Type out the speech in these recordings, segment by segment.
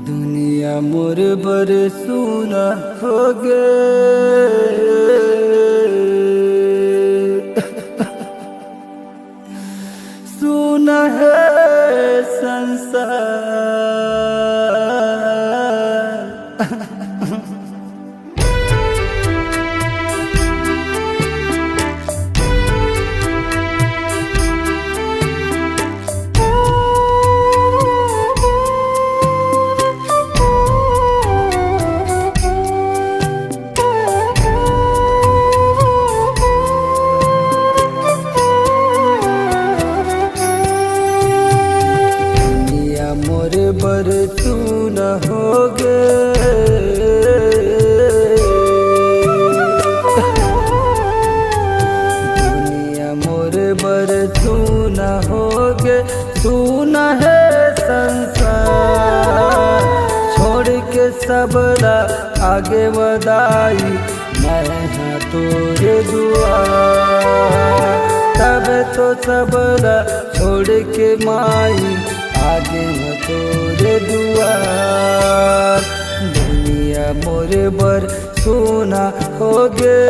दुनिया मोर बर सुना हो गे। सुना है संसार। मोरे बर सुन हो गे। दुनिया मोरे बर सुन हो गे। सुन है संसार छोड़ के सबला आगे बढ़ाई मैं हाँ तोरे दुआ। तब तो सबला छोड़ के माई आगे हो तोरे दुआर। दुनिया मोरे बर सुना हो गे।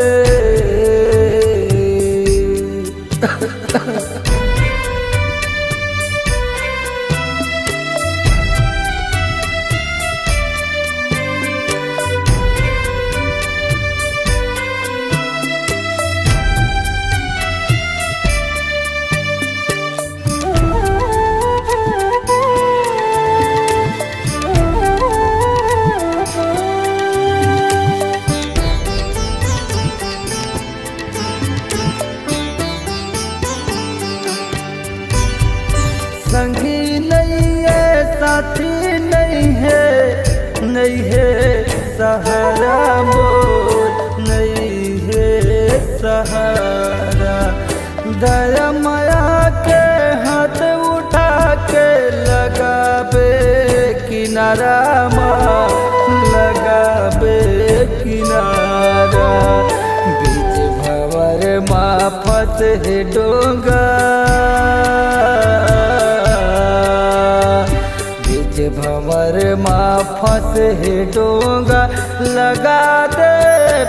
संगी नहीं है साथी नहीं है, नहीं है सहारा मोर, नहीं है सहारा। दया माया के हाथ उठा के लगाबे किनारा माँ, लगाबे किनारा। बीच भंवर माँ फंसे डोंगा, भंवर माँ फंसे डोंगा लगा दे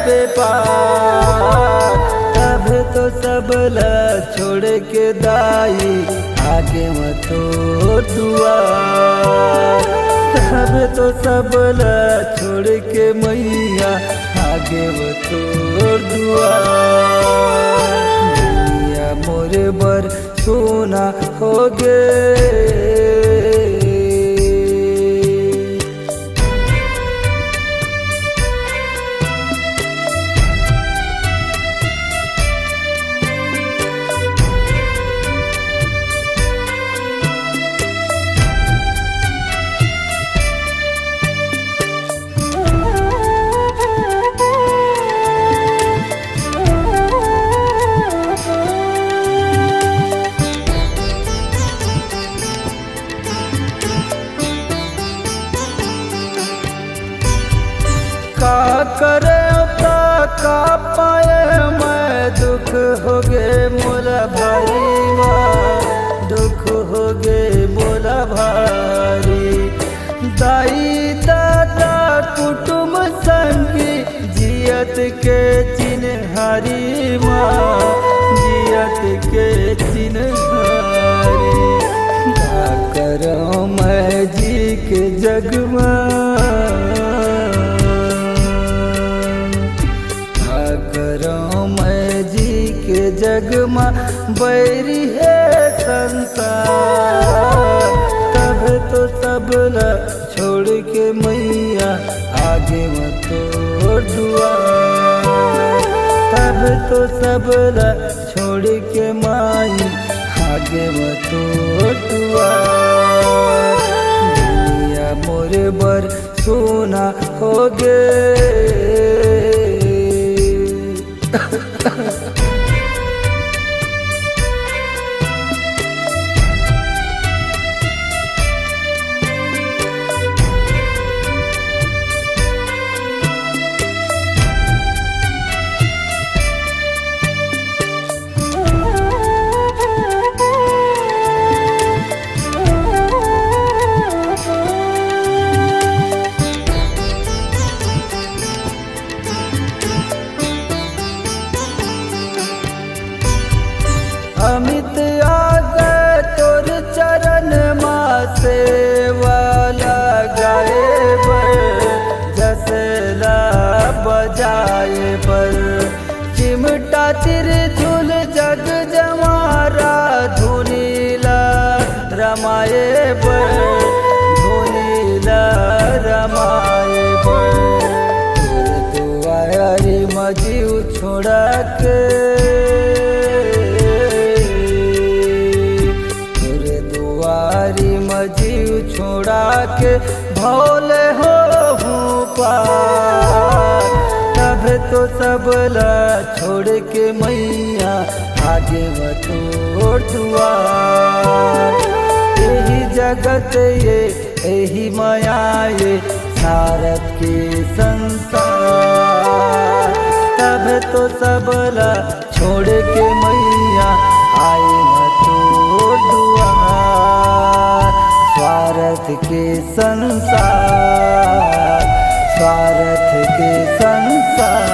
बेपार। तब तो सबला छोड़ के दाई आगे मत दुआर। तब तो सबला छोड़ के मैया आगे मत दुआर। दुनिया मोरे बर सोना हो गे। का करे का पाए मैं दुख हो गे मोला भारी माँ, दुख हो गे मोला भारी। दाई दादा कुटुंब संगी जियत के चिन्हारी माँ, जियत के चिन्हारी। का करो मैं जी के जग में, मैं जी के जग में बैरी है संसार। तब तो सबला छोड़ के मैया आगे मत दुआर। तब तो सबला छोड़ के माई आगे मत दुआर। दुनिया मोरे बर सोना हो गे। के भोले हो पार। तब तो सबला छोड़ के मैया आगे तोर दुआर। यही जगत ये यही माया ये सारत के संसार। तब तो सबला छोड़ के मैया आए तोर दुआर। स्वार्थ के संसार, स्वार्थ के संसार।